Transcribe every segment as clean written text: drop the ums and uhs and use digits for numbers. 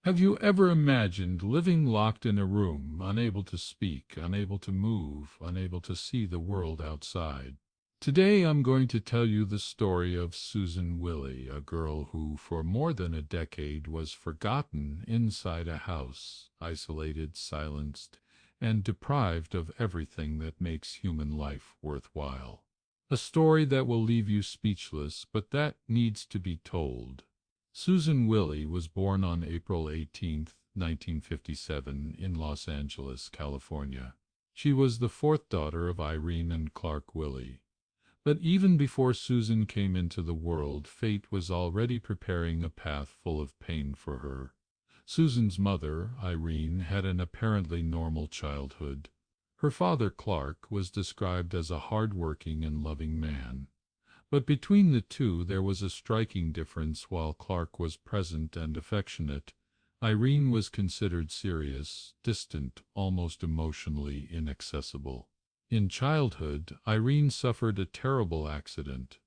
Have you ever imagined living locked in a room, unable to speak, unable to move, unable to see the world outside? Today I'm going to tell you the story of Susan Wiley, a girl who, for more than a decade, was forgotten inside a house, isolated, silenced, and deprived of everything that makes human life worthwhile. A story that will leave you speechless, but that needs to be told. Susan Wiley was born on April 18, 1957, in Los Angeles, California. She was the fourth daughter of Irene and Clark Wiley. But even before Susan came into the world, fate was already preparing a path full of pain for her. Susan's mother, Irene, had an apparently normal childhood. Her father, Clark, was described as a hard-working and loving man. But between the two there was a striking difference. While Clark was present and affectionate, Irene was considered serious, distant, almost emotionally inaccessible. In childhood, Irene suffered a terrible accident.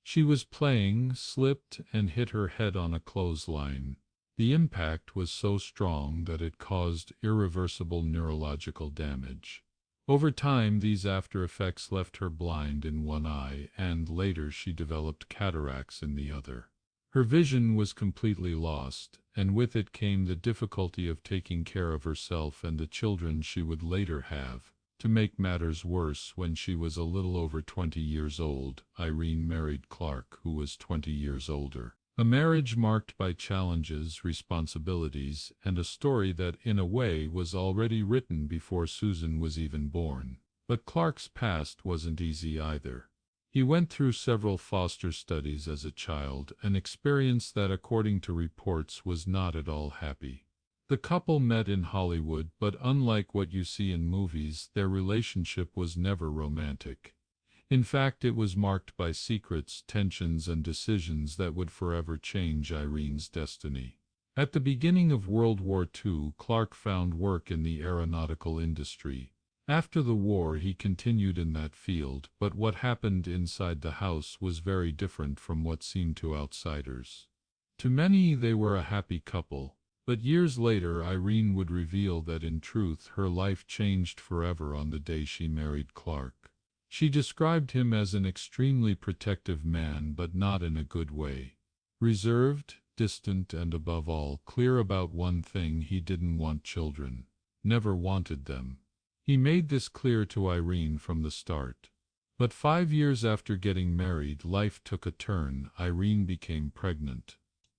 She was playing, slipped, and hit her head on a clothesline. The impact was so strong that it caused irreversible neurological damage. Over time, these after effects left her blind in one eye, and later she developed cataracts in the other. Her vision was completely lost, and with it came the difficulty of taking care of herself and the children she would later have. To make matters worse, when she was a little over 20 years old, Irene married Clark, who was 20 years older. A marriage marked by challenges, responsibilities, and a story that, in a way, was already written before Susan was even born. But Clark's past wasn't easy either. He went through several foster studies as a child, an experience that, according to reports, was not at all happy. The couple met in Hollywood, but unlike what you see in movies, their relationship was never romantic. In fact, it was marked by secrets, tensions, and decisions that would forever change Irene's destiny. At the beginning of World War II, Clark found work in the aeronautical industry. After the war, he continued in that field, but what happened inside the house was very different from what seemed to outsiders. To many, they were a happy couple. But years later, Irene would reveal that in truth her life changed forever on the day she married Clark. She described him as an extremely protective man, but not in a good way. Reserved, distant, and above all, clear about one thing: he didn't want children. Never wanted them. He made this clear to Irene from the start. But 5 years after getting married, life took a turn. Irene became pregnant.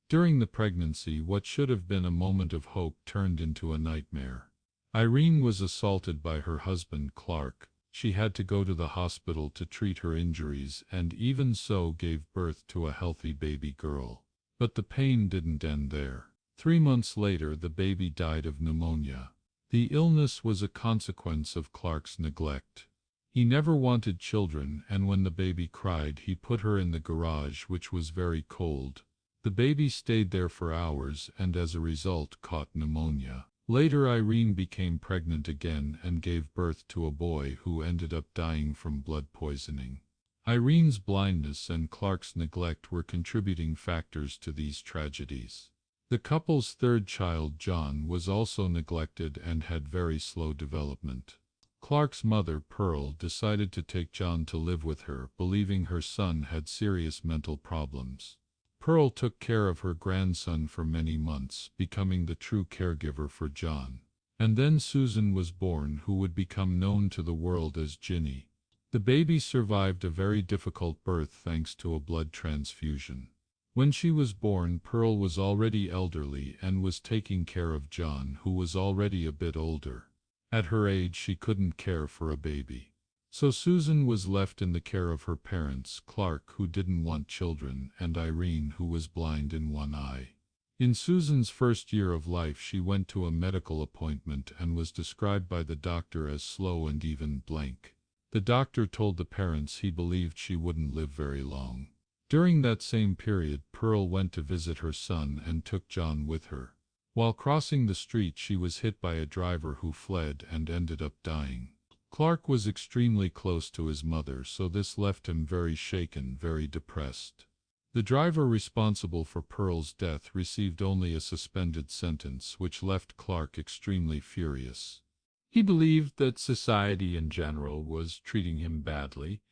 During the pregnancy, what should have been a moment of hope turned into a nightmare. Irene was assaulted by her husband, Clark. She had to go to the hospital to treat her injuries, and even so gave birth to a healthy baby girl. But the pain didn't end there. 3 months later, the baby died of pneumonia. The illness was a consequence of Clark's neglect. He never wanted children, and when the baby cried, he put her in the garage, which was very cold. The baby stayed there for hours and as a result caught pneumonia. Later, Irene became pregnant again and gave birth to a boy who ended up dying from blood poisoning. Irene's blindness and Clark's neglect were contributing factors to these tragedies. The couple's third child, John, was also neglected and had very slow development. Clark's mother, Pearl, decided to take John to live with her, believing her son had serious mental problems. Pearl took care of her grandson for many months, becoming the true caregiver for John. And then Susan was born, who would become known to the world as Ginny. The baby survived a very difficult birth thanks to a blood transfusion. When she was born, Pearl was already elderly and was taking care of John, who was already a bit older. At her age, she couldn't care for a baby. So Susan was left in the care of her parents, Clark, who didn't want children, and Irene, who was blind in one eye. In Susan's first year of life, she went to a medical appointment and was described by the doctor as slow and even blank. The doctor told the parents he believed she wouldn't live very long. During that same period, Pearl went to visit her son and took John with her. While crossing the street, she was hit by a driver who fled and ended up dying. Clark was extremely close to his mother, so this left him very shaken, very depressed. The driver responsible for Pearl's death received only a suspended sentence, which left Clark extremely furious. He believed that society in general was treating him badly,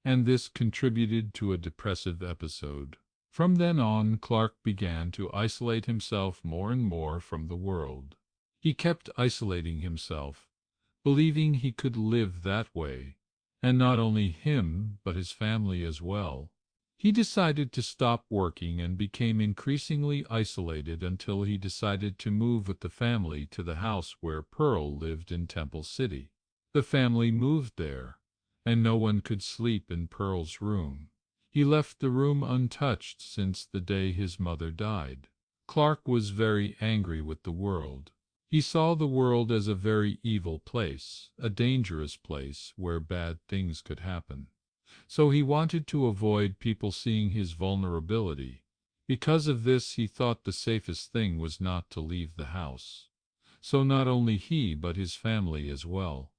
and this contributed to a depressive episode. From then on, Clark began to isolate himself more and more from the world. He kept isolating himself, believing he could live that way, and not only him, but his family as well. He decided to stop working and became increasingly isolated until he decided to move with the family to the house where Pearl lived in Temple City. The family moved there, and no one could sleep in Pearl's room. He left the room untouched since the day his mother died. Clark was very angry with the world. He saw the world as a very evil place, a dangerous place where bad things could happen. So he wanted to avoid people seeing his vulnerability. Because of this, he thought the safest thing was not to leave the house. So not only he, but his family as well,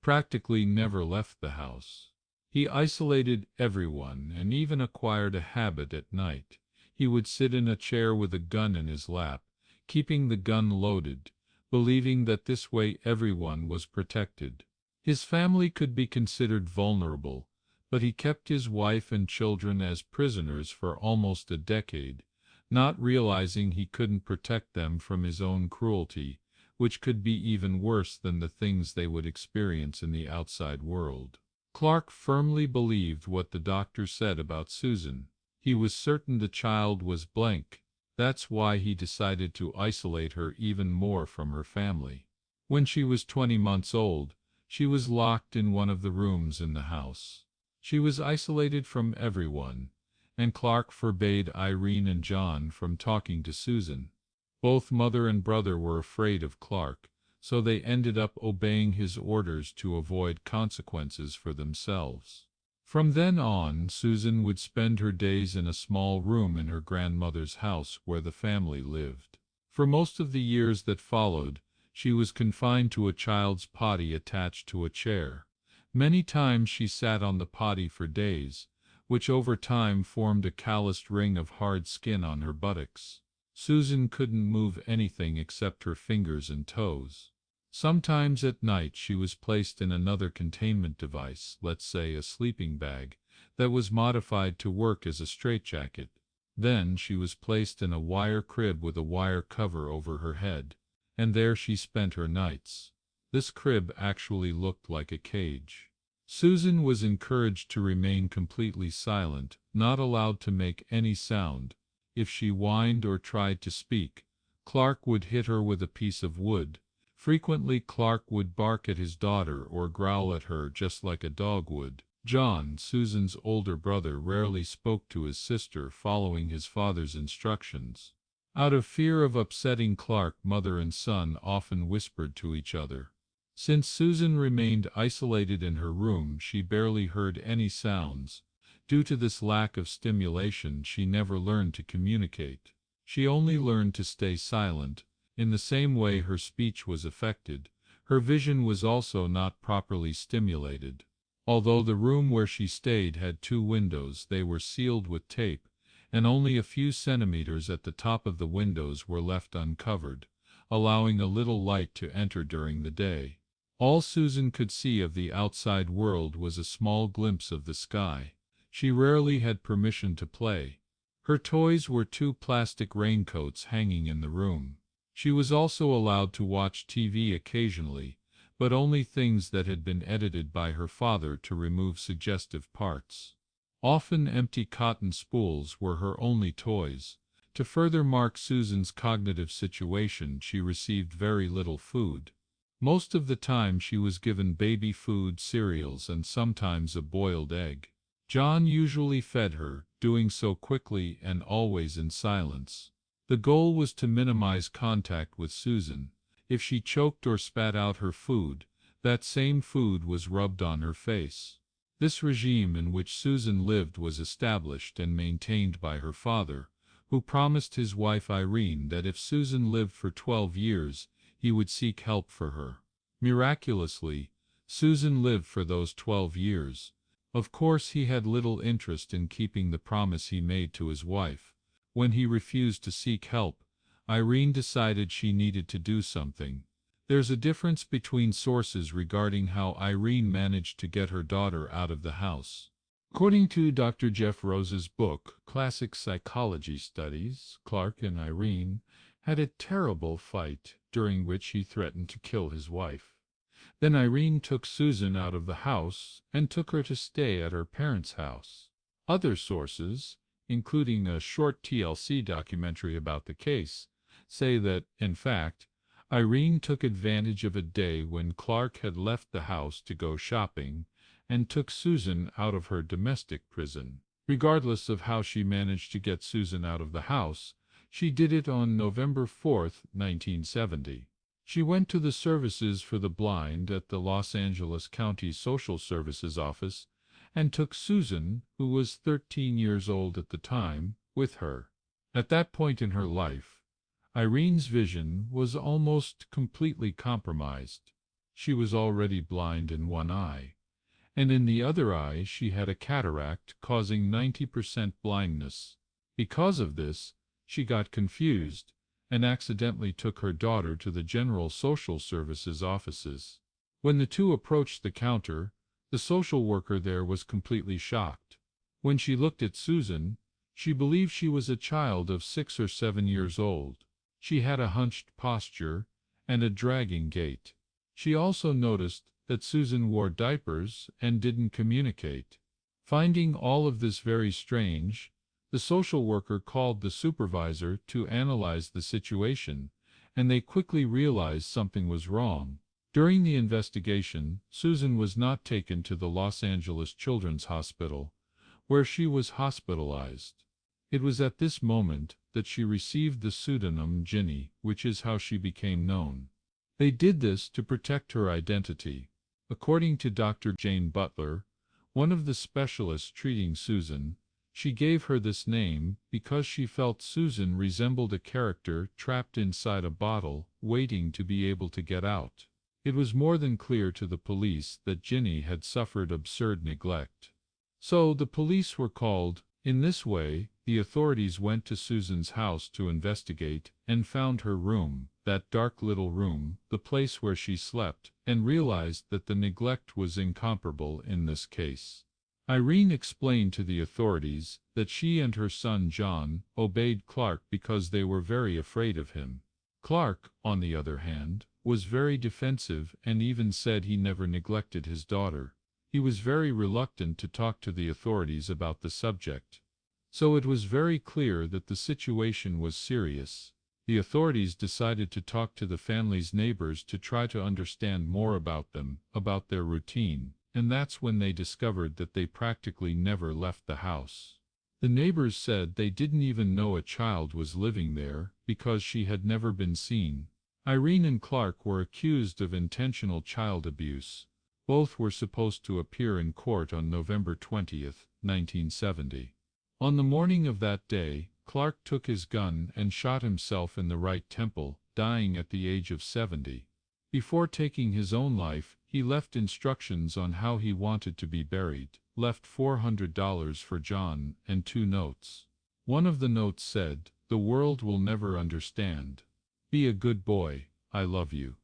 practically never left the house. He isolated everyone and even acquired a habit at night. He would sit in a chair with a gun in his lap, keeping the gun loaded, believing that this way everyone was protected. His family could be considered vulnerable, but he kept his wife and children as prisoners for almost a decade, not realizing he couldn't protect them from his own cruelty, which could be even worse than the things they would experience in the outside world. Clark firmly believed what the doctor said about Susan. He was certain the child was blank. That's why he decided to isolate her even more from her family. When she was 20 months old, she was locked in one of the rooms in the house. She was isolated from everyone, and Clark forbade Irene and John from talking to Susan. Both mother and brother were afraid of Clark, so they ended up obeying his orders to avoid consequences for themselves. From then on, Susan would spend her days in a small room in her grandmother's house where the family lived. For most of the years that followed, she was confined to a child's potty attached to a chair. Many times she sat on the potty for days, which over time formed a calloused ring of hard skin on her buttocks. Susan couldn't move anything except her fingers and toes. Sometimes at night she was placed in another containment device, let's say a sleeping bag, that was modified to work as a straitjacket. Then she was placed in a wire crib with a wire cover over her head, and there she spent her nights. This crib actually looked like a cage. Susan was encouraged to remain completely silent, not allowed to make any sound. If she whined or tried to speak, Clark would hit her with a piece of wood. Frequently Clark would bark at his daughter or growl at her just like a dog would. John, Susan's older brother, rarely spoke to his sister, following his father's instructions. Out of fear of upsetting Clark, mother and son often whispered to each other. Since Susan remained isolated in her room, she barely heard any sounds. Due to this lack of stimulation, she never learned to communicate. She only learned to stay silent. In the same way her speech was affected, her vision was also not properly stimulated. Although the room where she stayed had 2 windows, they were sealed with tape, and only a few centimeters at the top of the windows were left uncovered, allowing a little light to enter during the day. All Susan could see of the outside world was a small glimpse of the sky. She rarely had permission to play. Her toys were 2 plastic raincoats hanging in the room. She was also allowed to watch TV occasionally, but only things that had been edited by her father to remove suggestive parts. Often empty cotton spools were her only toys. To further mark Susan's cognitive situation, she received very little food. Most of the time she was given baby food, cereals, and sometimes a boiled egg. John usually fed her, doing so quickly and always in silence. The goal was to minimize contact with Susan. If she choked or spat out her food, that same food was rubbed on her face. This regime in which Susan lived was established and maintained by her father, who promised his wife Irene that if Susan lived for 12 years, he would seek help for her. Miraculously, Susan lived for those 12 years. Of course, he had little interest in keeping the promise he made to his wife. When he refused to seek help, Irene decided she needed to do something. There's a difference between sources regarding how Irene managed to get her daughter out of the house. According to Dr. Jeff Rose's book, Classic Psychology Studies, Clark and Irene had a terrible fight during which he threatened to kill his wife. Then Irene took Susan out of the house and took her to stay at her parents' house. Other sources, including a short TLC documentary about the case, say that, in fact, Irene took advantage of a day when Clark had left the house to go shopping and took Susan out of her domestic prison. Regardless of how she managed to get Susan out of the house, she did it on November 4, 1970. She went to the Services for the Blind at the Los Angeles County Social Services office and took Susan, who was 13 years old at the time, with her. At that point in her life, Irene's vision was almost completely compromised. She was already blind in one eye, and in the other eye she had a cataract causing 90% blindness. Because of this, she got confused and accidentally took her daughter to the General Social Services offices. When the two approached the counter, the social worker there was completely shocked. When she looked at Susan, she believed she was a child of 6 or 7 years old. She had a hunched posture and a dragging gait. She also noticed that Susan wore diapers and didn't communicate. Finding all of this very strange, the social worker called the supervisor to analyze the situation, and they quickly realized something was wrong. During the investigation, Susan was not taken to the Los Angeles Children's Hospital, where she was hospitalized. It was at this moment that she received the pseudonym Ginny, which is how she became known. They did this to protect her identity. According to Dr. Jane Butler, one of the specialists treating Susan, she gave her this name because she felt Susan resembled a character trapped inside a bottle, waiting to be able to get out. It was more than clear to the police that Ginny had suffered absurd neglect. So the police were called. In this way, the authorities went to Susan's house to investigate and found her room, that dark little room, the place where she slept, and realized that the neglect was incomparable in this case. Irene explained to the authorities that she and her son John obeyed Clark because they were very afraid of him. Clark, on the other hand, was very defensive and even said he never neglected his daughter. He was very reluctant to talk to the authorities about the subject. So it was very clear that the situation was serious. The authorities decided to talk to the family's neighbors to try to understand more about them, about their routine, and that's when they discovered that they practically never left the house. The neighbors said they didn't even know a child was living there because she had never been seen. Irene and Clark were accused of intentional child abuse. Both were supposed to appear in court on November 20, 1970. On the morning of that day, Clark took his gun and shot himself in the right temple, dying at the age of 70. Before taking his own life, he left instructions on how he wanted to be buried, left $400 for John, and 2 notes. One of the notes said, "The world will never understand. Be a good boy, I love you."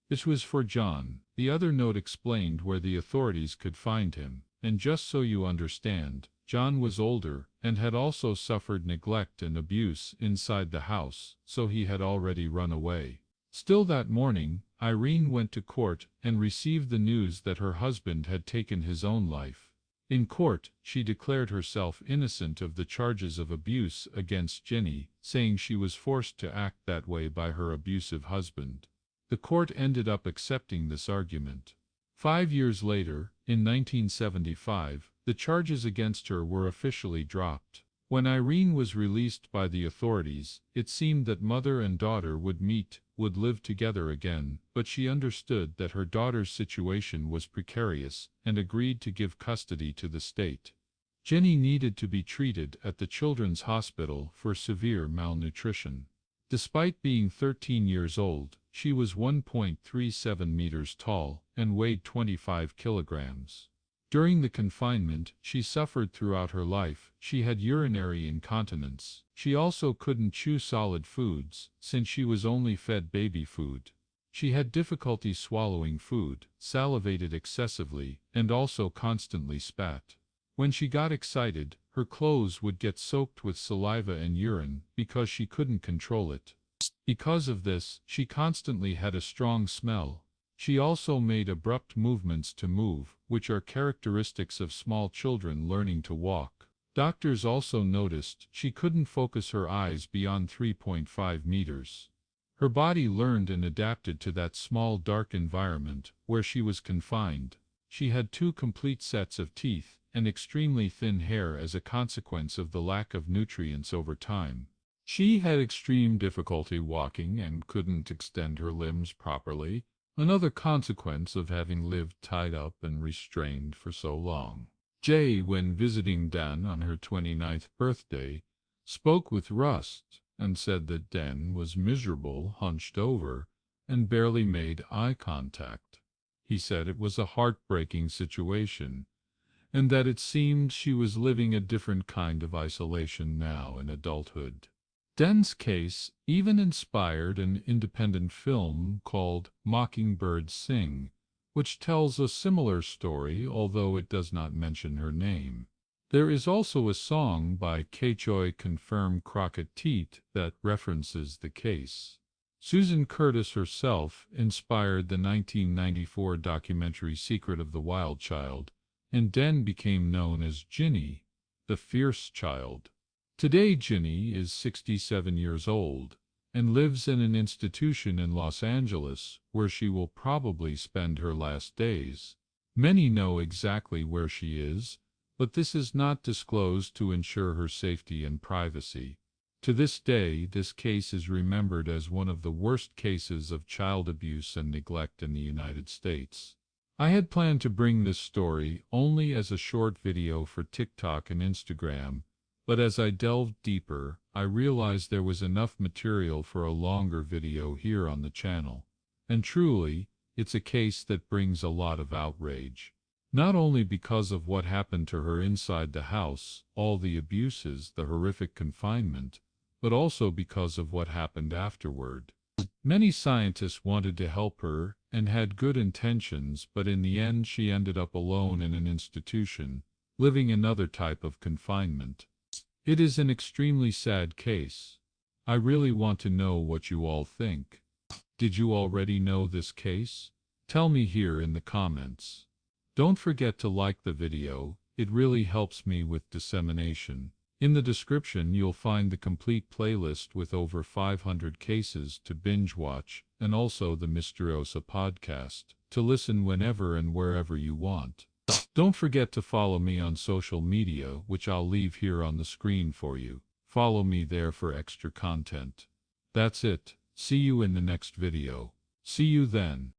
This was for John. The other note explained where the authorities could find him, and just so you understand, John was older and had also suffered neglect and abuse inside the house, so he had already run away. Still that morning, Irene went to court and received the news that her husband had taken his own life. In court, she declared herself innocent of the charges of abuse against Ginny, saying she was forced to act that way by her abusive husband. The court ended up accepting this argument. 5 years later, in 1975, the charges against her were officially dropped. When Irene was released by the authorities, it seemed that mother and daughter would meet, would live together again, but she understood that her daughter's situation was precarious and agreed to give custody to the state. Ginny needed to be treated at the Children's Hospital for severe malnutrition. Despite being 13 years old, she was 1.37 meters tall and weighed 25 kilograms. During the confinement, she suffered throughout her life. She had urinary incontinence. She also couldn't chew solid foods, since she was only fed baby food. She had difficulty swallowing food, salivated excessively, and also constantly spat. When she got excited, her clothes would get soaked with saliva and urine because she couldn't control it. Because of this, she constantly had a strong smell. She also made abrupt movements to move, which are characteristics of small children learning to walk. Doctors also noticed she couldn't focus her eyes beyond 3.5 meters. Her body learned and adapted to that small dark environment where she was confined. She had 2 complete sets of teeth and extremely thin hair as a consequence of the lack of nutrients over time. She had extreme difficulty walking and couldn't extend her limbs properly, another consequence of having lived tied up and restrained for so long. Jay, when visiting Dan on her 29th birthday, spoke with Rust and said that Dan was miserable, hunched over, and barely made eye contact. He said it was a heartbreaking situation, and that it seemed she was living a different kind of isolation now in adulthood. Den's case even inspired an independent film called Mockingbirds Sing, which tells a similar story, although it does not mention her name. There is also a song by Kchoy Confirm Crockett Teat that references the case. Susan Curtis herself inspired the 1994 documentary Secret of the Wild Child, and Den became known as Ginny, the fierce child. Today Ginny is 67 years old and lives in an institution in Los Angeles where she will probably spend her last days. Many know exactly where she is, but this is not disclosed to ensure her safety and privacy. To this day, this case is remembered as one of the worst cases of child abuse and neglect in the United States. I had planned to bring this story only as a short video for TikTok and Instagram, but as I delved deeper, I realized there was enough material for a longer video here on the channel. And truly, it's a case that brings a lot of outrage. Not only because of what happened to her inside the house, all the abuses, the horrific confinement, but also because of what happened afterward. Many scientists wanted to help her and had good intentions, but in the end she ended up alone in an institution, living another type of confinement. It is an extremely sad case. I really want to know what you all think. Did you already know this case? Tell me here in the comments. Don't forget to like the video, it really helps me with dissemination. In the description you'll find the complete playlist with over 500 cases to binge watch, and also the Misteriosa podcast to listen whenever and wherever you want. Don't forget to follow me on social media, which I'll leave here on the screen for you. Follow me there for extra content. That's it. See you in the next video. See you then.